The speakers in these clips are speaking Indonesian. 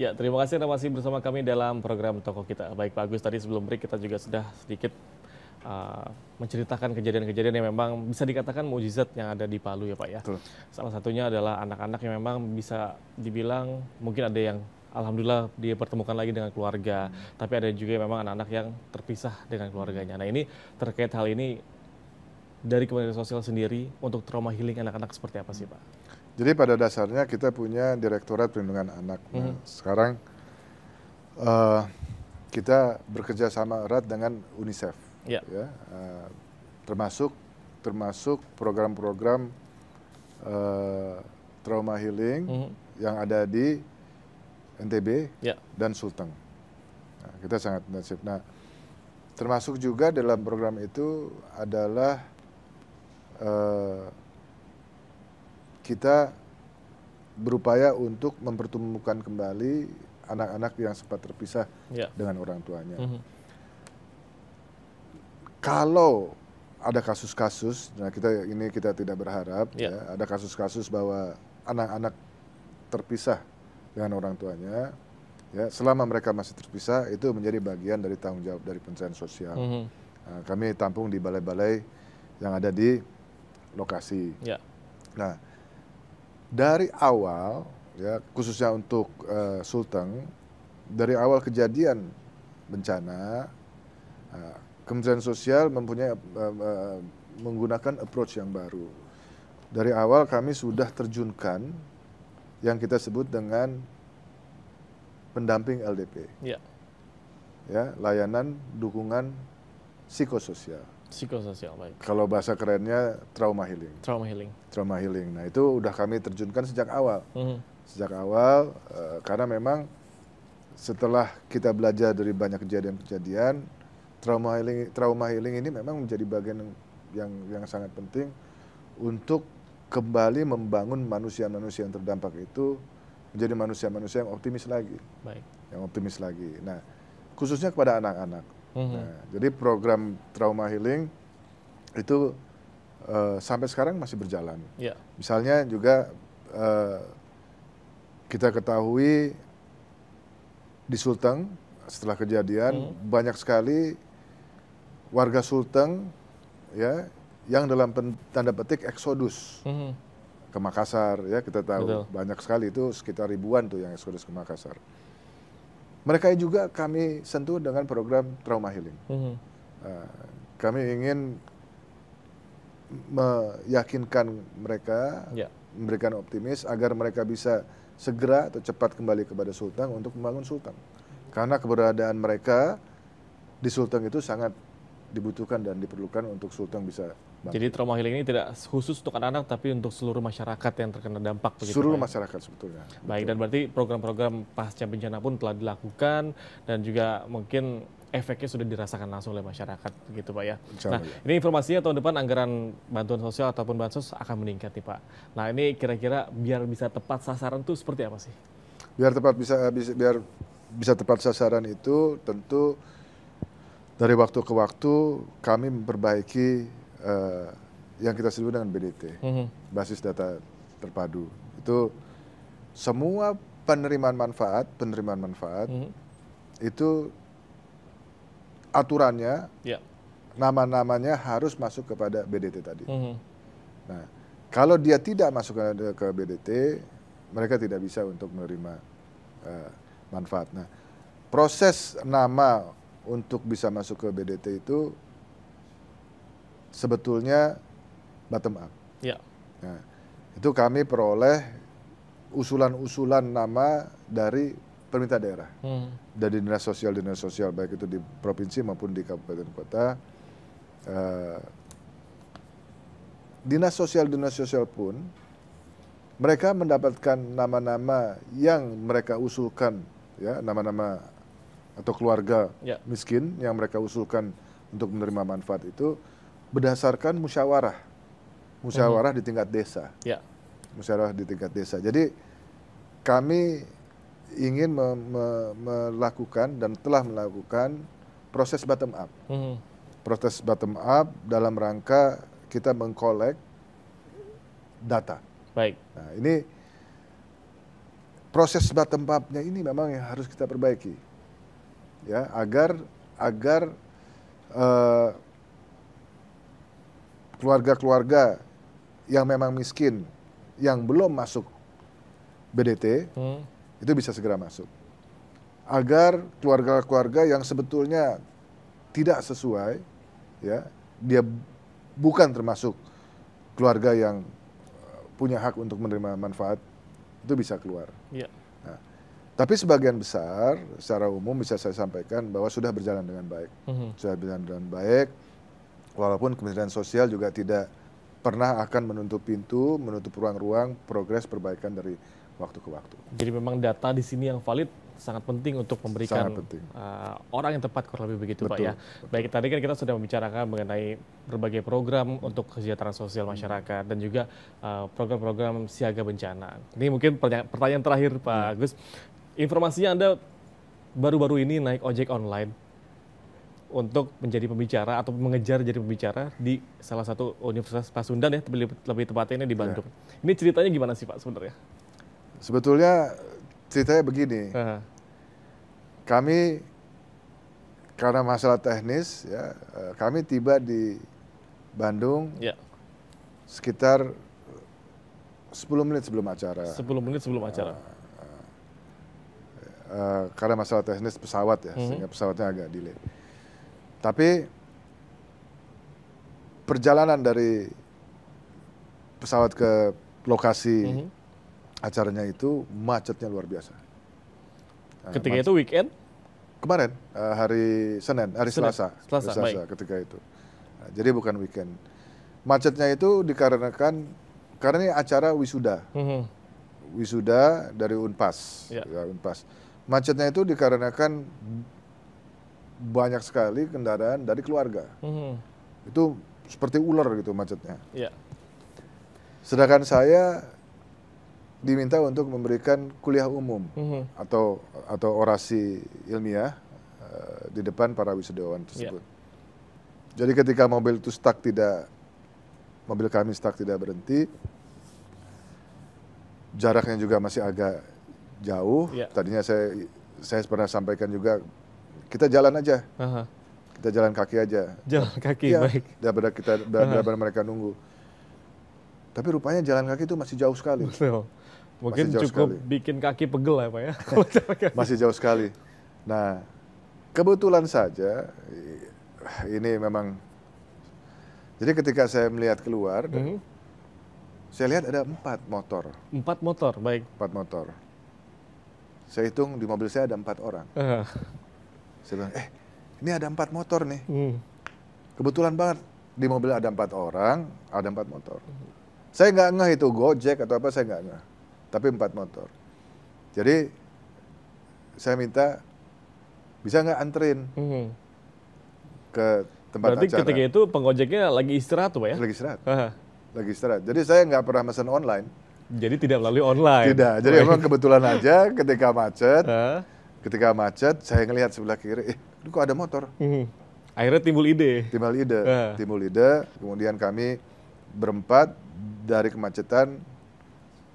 Ya, terima kasih Anda masih bersama kami dalam program Toko Kita. Baik Pak Agus, tadi sebelum break kita juga sudah sedikit menceritakan kejadian-kejadian yang memang bisa dikatakan mukjizat yang ada di Palu ya Pak ya. Betul. Salah satunya adalah anak-anak yang memang bisa dibilang mungkin ada yang alhamdulillah dia pertemukan lagi dengan keluarga, tapi ada juga memang anak-anak yang terpisah dengan keluarganya. Nah ini terkait hal ini dari Kementerian Sosial sendiri untuk trauma healing anak-anak seperti apa sih Pak? Jadi pada dasarnya kita punya Direktorat Perlindungan Anak. Nah, sekarang kita bekerja sama erat dengan UNICEF, Ya. ya, termasuk program-program trauma healing yang ada di NTB Ya. dan Sulteng. Nah, kita sangat intensif. Nah, termasuk juga dalam program itu adalah kita berupaya untuk mempertemukan kembali anak-anak yang sempat terpisah dengan orang tuanya. Kalau ada kasus-kasus, nah kita tidak berharap ya, ada kasus-kasus bahwa anak-anak terpisah dengan orang tuanya, ya selama mereka masih terpisah itu menjadi bagian dari tanggung jawab dari Kementerian Sosial. Nah, kami tampung di balai-balai yang ada di lokasi. Nah, dari awal, ya khususnya untuk Sulteng, dari awal kejadian bencana, Kementerian Sosial mempunyai menggunakan approach yang baru. Dari awal kami sudah terjunkan yang kita sebut dengan pendamping LDP, ya layanan dukungan psikososial. Psikososial, baik. Kalau bahasa kerennya trauma healing. Trauma healing. Trauma healing. Nah itu udah kami terjunkan sejak awal. Sejak awal, karena memang setelah kita belajar dari banyak kejadian-kejadian, trauma healing ini memang menjadi bagian yang sangat penting untuk kembali membangun manusia-manusia yang terdampak itu menjadi manusia-manusia yang optimis lagi. Baik. Yang optimis lagi. Nah, khususnya kepada anak-anak. Nah, jadi program trauma healing itu sampai sekarang masih berjalan. Misalnya juga kita ketahui di Sulteng setelah kejadian banyak sekali warga Sulteng ya yang dalam tanda petik eksodus ke Makassar, ya kita tahu. Betul. Banyak sekali itu sekitar ribuan tuh yang eksodus ke Makassar. Mereka juga kami sentuh dengan program trauma healing. Kami ingin meyakinkan mereka, memberikan optimis agar mereka bisa segera atau cepat kembali kepada Sulteng untuk membangun Sulteng. Karena keberadaan mereka di Sulteng itu sangat dibutuhkan dan diperlukan untuk Sulteng bisa bangkit. Jadi trauma healing ini tidak khusus untuk anak-anak tapi untuk seluruh masyarakat yang terkena dampak. Seluruh masyarakat sebetulnya. Baik, dan berarti program-program pasca bencana pun telah dilakukan dan juga mungkin efeknya sudah dirasakan langsung oleh masyarakat begitu Pak ya. Nah ini informasinya tahun depan anggaran bantuan sosial ataupun bansos akan meningkat nih Pak. Nah ini kira-kira biar bisa tepat sasaran tuh seperti apa sih? Biar bisa tepat sasaran itu tentu dari waktu ke waktu kami memperbaiki yang kita sebut dengan BDT, basis data terpadu. Itu semua penerimaan manfaat itu aturannya, nama-namanya harus masuk kepada BDT tadi. Nah, kalau dia tidak masuk ke BDT, mereka tidak bisa untuk menerima manfaat. Nah, proses nama untuk bisa masuk ke BDT itu sebetulnya bottom up. Nah, itu kami peroleh usulan-usulan nama dari pemerintah daerah, dari dinas sosial baik itu di provinsi maupun di kabupaten kota. Dinas sosial pun mereka mendapatkan nama-nama yang mereka usulkan, ya nama-nama atau keluarga miskin yang mereka usulkan untuk menerima manfaat itu berdasarkan musyawarah di tingkat desa. Musyawarah di tingkat desa. Jadi kami ingin melakukan dan telah melakukan proses bottom up. Proses bottom up dalam rangka kita mengkolek data. Baik. Nah, ini proses bottom up-nya ini memang yang harus kita perbaiki, ya, agar keluarga-keluarga yang memang miskin, yang belum masuk BDT, itu bisa segera masuk. Agar keluarga-keluarga yang sebetulnya tidak sesuai, ya, dia bukan termasuk keluarga yang punya hak untuk menerima manfaat, itu bisa keluar. Ya. Nah, tapi sebagian besar, secara umum bisa saya sampaikan bahwa sudah berjalan dengan baik. Sudah berjalan dengan baik, walaupun Kementerian Sosial juga tidak pernah akan menutup pintu, menutup ruang-ruang progres perbaikan dari waktu ke waktu. Jadi memang data di sini yang valid sangat penting untuk memberikan orang yang tepat, kurang lebih begitu, Pak, ya. Baik, tadi kan kita sudah membicarakan mengenai berbagai program untuk kesejahteraan sosial masyarakat dan juga program-program siaga bencana. Ini mungkin pertanyaan terakhir, Pak Agus. Informasinya Anda baru-baru ini naik ojek online untuk menjadi pembicara atau mengejar jadi pembicara di salah satu Universitas Pasundan, ya, lebih tepatnya ini di Bandung. Ini ceritanya gimana sih, Pak, sebenarnya? Sebetulnya ceritanya begini, kami karena masalah teknis, ya, kami tiba di Bandung sekitar 10 menit sebelum acara. 10 menit sebelum acara. Karena masalah teknis pesawat, ya, sehingga pesawatnya agak delay. Tapi perjalanan dari pesawat ke lokasi acaranya itu macetnya luar biasa. Ketika itu weekend? Kemarin, hari Senin, hari Selasa ketika itu. Nah, jadi bukan weekend. Macetnya itu dikarenakan, karena ini acara wisuda. Wisuda dari Unpas. Ya, Unpas. Macetnya itu dikarenakan banyak sekali kendaraan dari keluarga. Itu seperti ular gitu macetnya. Sedangkan saya diminta untuk memberikan kuliah umum atau orasi ilmiah di depan para wisudawan tersebut. Jadi ketika mobil kami stuck tidak berhenti, jaraknya juga masih agak jauh. Tadinya saya pernah sampaikan juga, kita jalan aja, kita jalan kaki aja. Jalan kaki, baik. Daripada mereka nunggu. Tapi rupanya jalan kaki itu masih jauh sekali. Mungkin cukup bikin kaki pegel ya, Pak, ya. Masih jauh sekali. Nah, kebetulan saja ini memang. Jadi ketika saya melihat keluar, saya lihat ada 4 motor. 4 motor, baik. 4 motor. Saya hitung di mobil saya ada 4 orang. Saya bilang, ini ada 4 motor nih. Kebetulan banget di mobil ada 4 orang, ada 4 motor. Saya nggak ngeh itu Gojek atau apa, saya nggak ngeh. Tapi 4 motor. Jadi saya minta, bisa nggak anterin ke tempat Berarti acara. ketika itu pengojeknya lagi istirahat tuh, Pak, ya? Lagi istirahat. Lagi istirahat. Jadi saya nggak pernah pesan online. Jadi tidak melalui online? Tidak. Jadi memang kebetulan aja ketika macet, saya ngelihat sebelah kiri, kok ada motor. Akhirnya timbul ide. Timbul ide. Kemudian kami berempat dari kemacetan,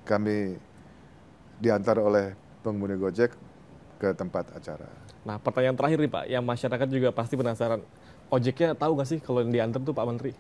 kami diantar oleh pengemudi Gojek ke tempat acara. Nah, pertanyaan terakhir nih, Pak, yang masyarakat juga pasti penasaran. Ojeknya tahu nggak sih kalau yang diantar tuh Pak Menteri?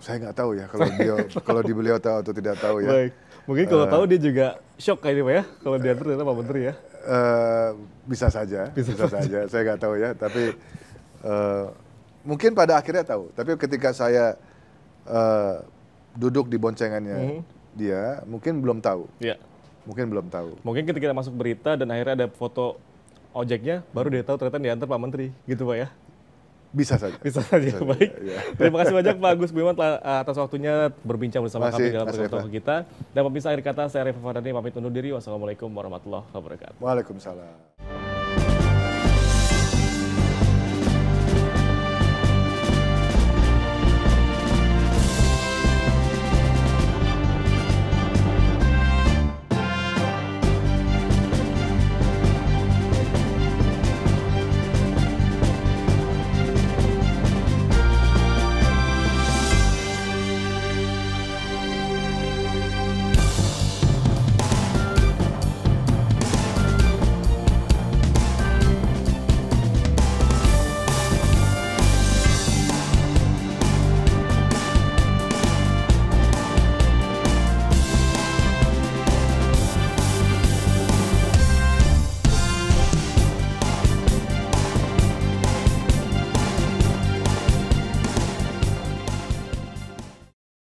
Saya nggak tahu ya kalau beliau tahu atau tidak tahu ya. Baik. Mungkin kalau tahu dia juga shock kayak ini, Pak, ya, kalau diantar ternyata Pak Menteri, ya. Bisa saja. Saya nggak tahu ya, tapi mungkin pada akhirnya tahu. Tapi ketika saya duduk di boncengannya dia, mungkin belum tahu. Mungkin belum tahu. Mungkin ketika masuk berita dan akhirnya ada foto ojeknya, baru dia tahu ternyata diantar Pak Menteri, gitu, Pak, ya? Bisa saja. Baik. Terima kasih banyak Pak Agus Gumiwang atas waktunya berbincang bersama kami dalam program kita. Dan pemirsa, akhir kata, saya Revo Fardani pamit undur diri. Wassalamualaikum warahmatullahi wabarakatuh. Waalaikumsalam.